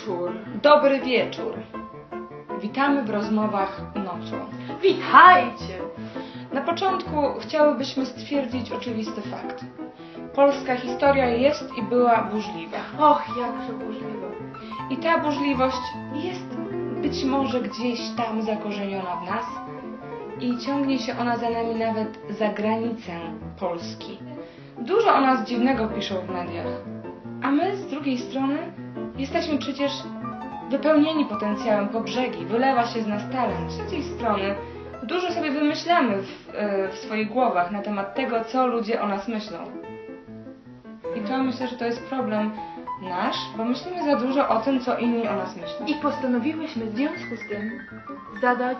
wieczór. Dobry wieczór. Witamy w rozmowach nocą. Witajcie. Na początku chciałybyśmy stwierdzić oczywisty fakt. Polska historia jest i była burzliwa. Och, jakże burzliwa. I ta burzliwość jest być może gdzieś tam zakorzeniona w nas i ciągnie się ona za nami nawet za granicę Polski. Dużo o nas dziwnego piszą w mediach, a my z drugiej strony jesteśmy przecież wypełnieni potencjałem po brzegi, wylewa się z nas talent. Z trzeciej strony dużo sobie wymyślamy w swoich głowach na temat tego, co ludzie o nas myślą. I to myślę, że to jest problem nasz, bo myślimy za dużo o tym, co inni o nas myślą. I postanowiłyśmy w związku z tym zadać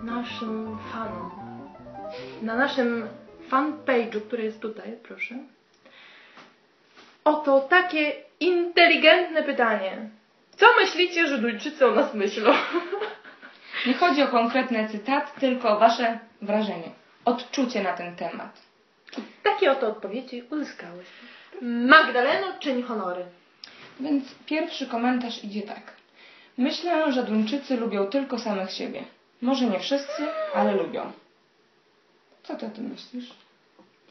naszym fanom, na naszym fanpage'u, który jest tutaj, proszę, oto takie inteligentne pytanie. Co myślicie, że Duńczycy o nas myślą? Nie chodzi o konkretny cytat, tylko o wasze wrażenie, odczucie na ten temat. Takie oto odpowiedzi uzyskałyśmy. Magdaleno, czyń honory. Więc pierwszy komentarz idzie tak. Myślę, że Duńczycy lubią tylko samych siebie. Może nie wszyscy, ale lubią. Co ty o tym myślisz?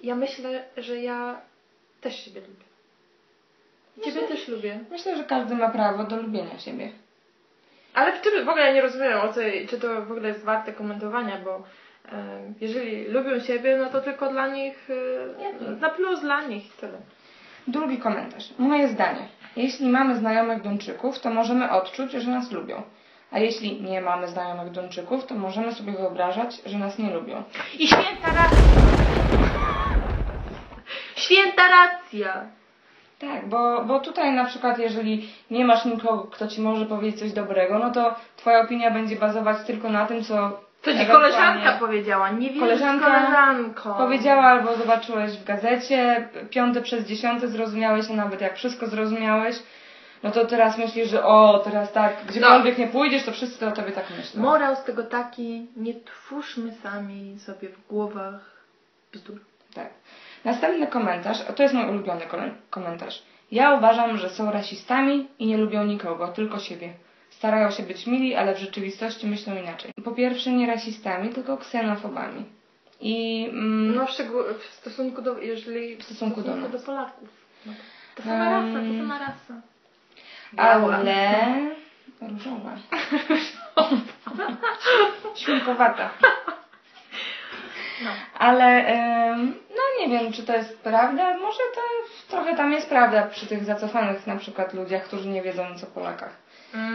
Ja myślę, że ja też siebie lubię. Ciebie też lubię. Myślę, że każdy ma prawo do lubienia siebie. Ale w ogóle nie rozumiem, czy to w ogóle jest warte komentowania, bo jeżeli lubią siebie, no to tylko dla nich, na plus dla nich i tyle. Drugi komentarz. Moje zdanie. Jeśli mamy znajomych Duńczyków, to możemy odczuć, że nas lubią. A jeśli nie mamy znajomych Duńczyków, to możemy sobie wyobrażać, że nas nie lubią. I święta racja! Święta racja! Tak, bo tutaj na przykład jeżeli nie masz nikogo, kto ci może powiedzieć coś dobrego, no to twoja opinia będzie bazować tylko na tym, co ci koleżanka powiedziała. Nie wiem, koleżanką powiedziała albo zobaczyłeś w gazecie, 5/10 zrozumiałeś, a nawet jak wszystko zrozumiałeś, no to teraz myślisz, że teraz tak, gdziekolwiek nie pójdziesz, to wszyscy o tobie tak myślą. Morał z tego taki, nie twórzmy sami sobie w głowach bzdur. Tak. Następny komentarz, to jest mój ulubiony komentarz. Ja uważam, że są rasistami i nie lubią nikogo, tylko siebie. Starają się być mili, ale w rzeczywistości myślą inaczej. Po pierwsze nie rasistami, tylko ksenofobami. I no w stosunku do, jeżeli w stosunku do Polaków. No, to sama rasa, to sama rasa. Ale różowa. Świnkowata. No. Ale no nie wiem, czy to jest prawda. Może to trochę tam jest prawda przy tych zacofanych na przykład ludziach, którzy nie wiedzą nic o Polakach.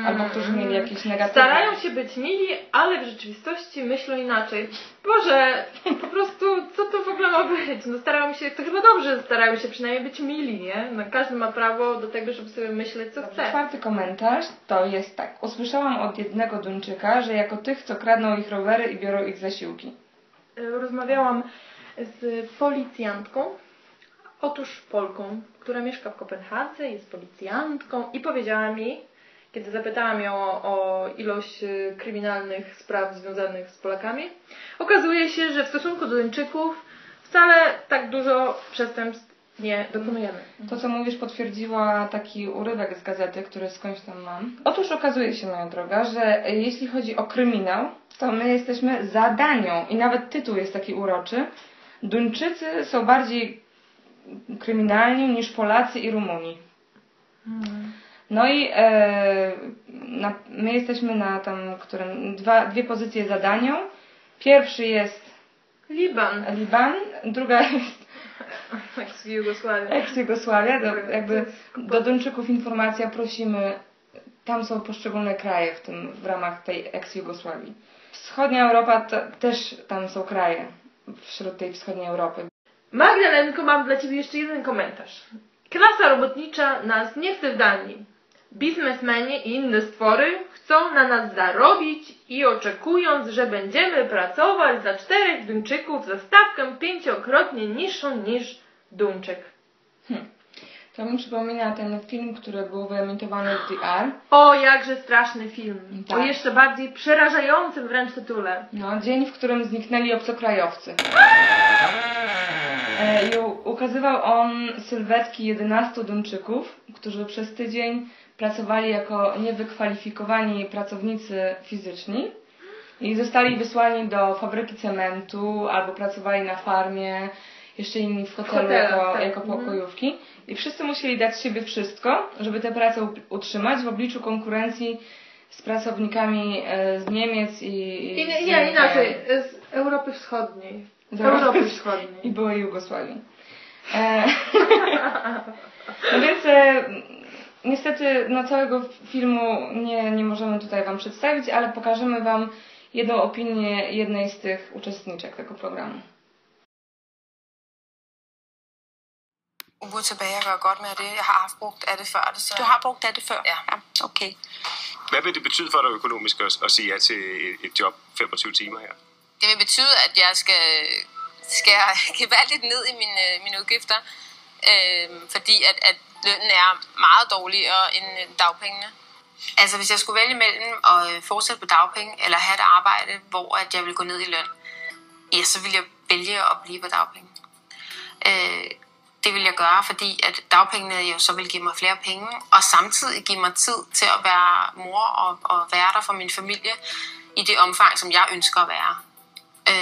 Albo którzy mieli jakieś negatywne... Starają się być mili, ale w rzeczywistości myślą inaczej. Boże, po prostu co to w ogóle ma być? No starają się, to chyba dobrze, starają się przynajmniej być mili, nie? No każdy ma prawo do tego, żeby sobie myśleć, co chce. Czwarty komentarz to jest tak. Usłyszałam od jednego Duńczyka, że jako tych, co kradną ich rowery i biorą ich zasiłki. Rozmawiałam z policjantką, otóż Polką, która mieszka w Kopenhadze, jest policjantką i powiedziała mi, kiedy zapytałam ją o ilość kryminalnych spraw związanych z Polakami, okazuje się, że w stosunku do Duńczyków wcale tak dużo przestępstw nie dokonujemy. To, co mówisz, potwierdziła taki urywek z gazety, który skądś tam mam. Otóż okazuje się, moja droga, że jeśli chodzi o kryminał, to my jesteśmy za Danią i nawet tytuł jest taki uroczy. Duńczycy są bardziej kryminalni niż Polacy i Rumuni. No i my jesteśmy na tam, dwie pozycje za Danią. Pierwszy jest Liban, druga jest ex-Jugosławia. Ex-Jugosławia. Do Duńczyków informacja, prosimy, tam są poszczególne kraje w ramach tej ex-Jugosławii. Wschodnia Europa też tam są kraje wśród tej wschodniej Europy. Magdalenko, mam dla Ciebie jeszcze jeden komentarz. Klasa robotnicza nas nie chce w Danii. Biznesmeni i inne stwory chcą na nas zarobić i oczekując, że będziemy pracować za 4 Duńczyków za stawkę 5-krotnie niższą niż Duńczyk. To mi przypomina ten film, który był wyemitowany w DR. O, jakże straszny film. Tak. O jeszcze bardziej przerażającym wręcz tytule. No, dzień, w którym zniknęli obcokrajowcy. I ukazywał on sylwetki 11 Duńczyków, którzy przez tydzień pracowali jako niewykwalifikowani pracownicy fizyczni i zostali wysłani do fabryki cementu albo pracowali na farmie, jeszcze inni w hotelu jako pokojówki. I wszyscy musieli dać z siebie wszystko, żeby tę pracę utrzymać w obliczu konkurencji z pracownikami z Niemiec inaczej, z Europy Wschodniej. Z Europy Wschodniej. I byłej Jugosławii. No więc niestety całego filmu nie możemy tutaj Wam przedstawić, ale pokażemy Wam jedną opinię jednej z tych uczestniczek tego programu. Uger tilbage og gøre godt med det. Jeg har haft brugt af det før. Så... Du har brugt af det før? Ja. Okay. Hvad vil det betyde for dig økonomisk at sige ja til et job 25 timer her? Det vil betyde, at jeg skal skære gevaldigt ned i mine udgifter, fordi at lønnen er meget dårligere end dagpengene. Altså hvis jeg skulle vælge mellem at fortsætte på dagpenge eller have et arbejde, hvor at jeg ville gå ned i løn, ja, så ville jeg vælge at blive på dagpenge. Det vil jeg gøre, fordi at dagpengene jo så vil give mig flere penge, og samtidig give mig tid til at være mor og være der for min familie i det omfang, som jeg ønsker at være.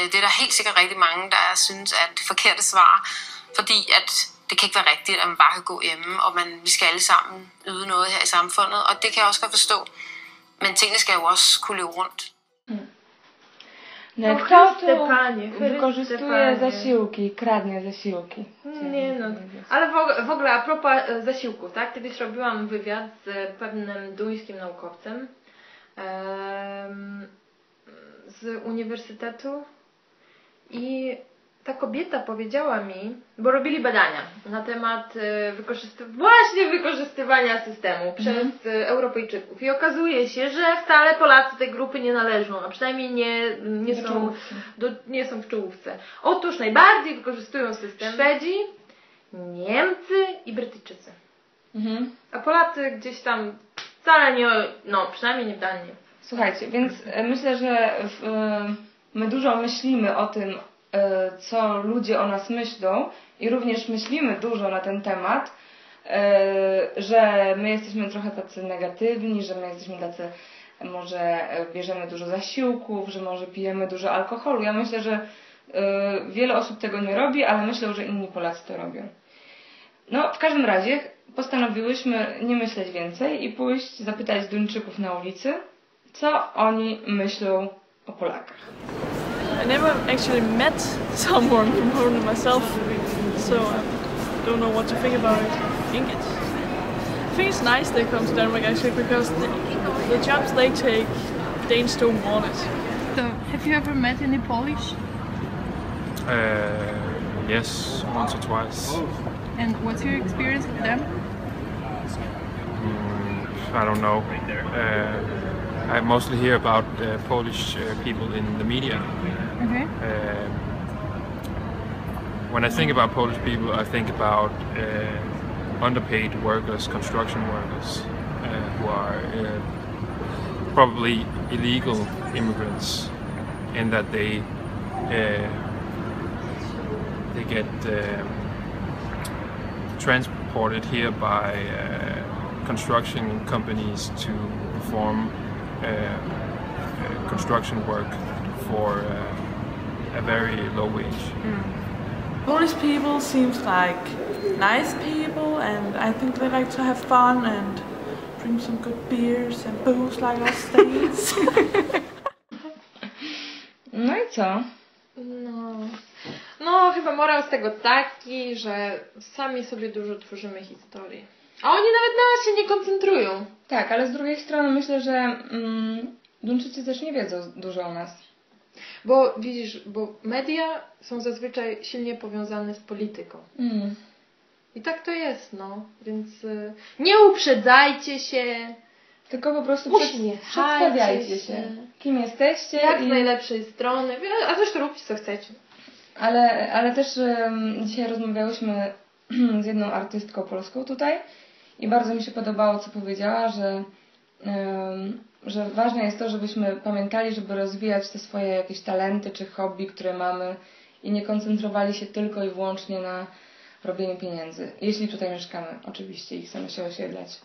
Det er der helt sikkert rigtig mange, der synes er det forkerte svar, fordi at det kan ikke være rigtigt, at man bare kan gå hjemme, og vi skal alle sammen yde noget her i samfundet, og det kan jeg også godt forstå. Men tingene skal jo også kunne løbe rundt. Kto tu wykorzystuje zasiłki, kradnie zasiłki? Ale w ogóle a propos zasiłków, tak? Kiedyś robiłam wywiad z pewnym duńskim naukowcem z uniwersytetu i ta kobieta powiedziała mi, bo robili badania na temat wykorzystywania systemu przez Europejczyków i okazuje się, że wcale Polacy tej grupy nie należą, a przynajmniej nie są w czołówce. Otóż najbardziej wykorzystują system Szwedzi, Niemcy i Brytyjczycy. A Polacy gdzieś tam wcale nie, przynajmniej nie w Danii. Słuchajcie, więc myślę, że my dużo myślimy o tym, co ludzie o nas myślą i również myślimy dużo na ten temat, że my jesteśmy trochę tacy negatywni, że my jesteśmy tacy, może bierzemy dużo zasiłków, że może pijemy dużo alkoholu. Ja myślę, że wiele osób tego nie robi, ale myślę, że inni Polacy to robią. No, w każdym razie postanowiłyśmy nie myśleć więcej i pójść zapytać Duńczyków na ulicy, co oni myślą o Polakach. I never actually met someone from Poland myself, so I don't know what to think about it. I think it's nice they come to Denmark actually, because the jobs they take, Danes don't want it. So, have you ever met any Polish? Yes, once or twice. And what's your experience with them? I don't know. I mostly hear about Polish people in the media. Okay. When I think about Polish people, I think about underpaid workers, construction workers, who are probably illegal immigrants, in that they get transported here by construction companies to perform construction work for a very low wage. Polish people seems like nice people, and I think they like to have fun and drink some good beers and booze like us Danes. No i co? No, chyba morał z tego taki, że sami sobie dużo tworzymy historii. A oni nawet na nas się nie koncentrują. Tak, ale z drugiej strony myślę, że Duńczycy też nie wiedzą dużo o nas. Bo widzisz, bo media są zazwyczaj silnie powiązane z polityką. I tak to jest, więc nie uprzedzajcie się. Tylko po prostu przedstawiajcie się. Kim jesteście. Jak z najlepszej strony. A zresztą róbcie co chcecie. Ale też dzisiaj rozmawiałyśmy z jedną artystką polską tutaj i bardzo mi się podobało, co powiedziała, że ważne jest to, żebyśmy pamiętali, żeby rozwijać te swoje jakieś talenty czy hobby, które mamy i nie koncentrowali się tylko i wyłącznie na robieniu pieniędzy. Jeśli tutaj mieszkamy, oczywiście, i chcemy się osiedlać.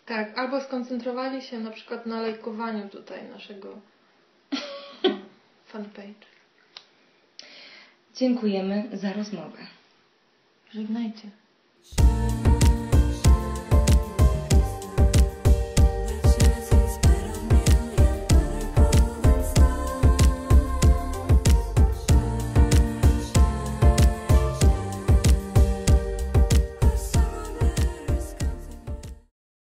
Tak, albo skoncentrowali się na przykład na lajkowaniu tutaj naszego fanpage. Dziękujemy za rozmowę. Żegnajcie.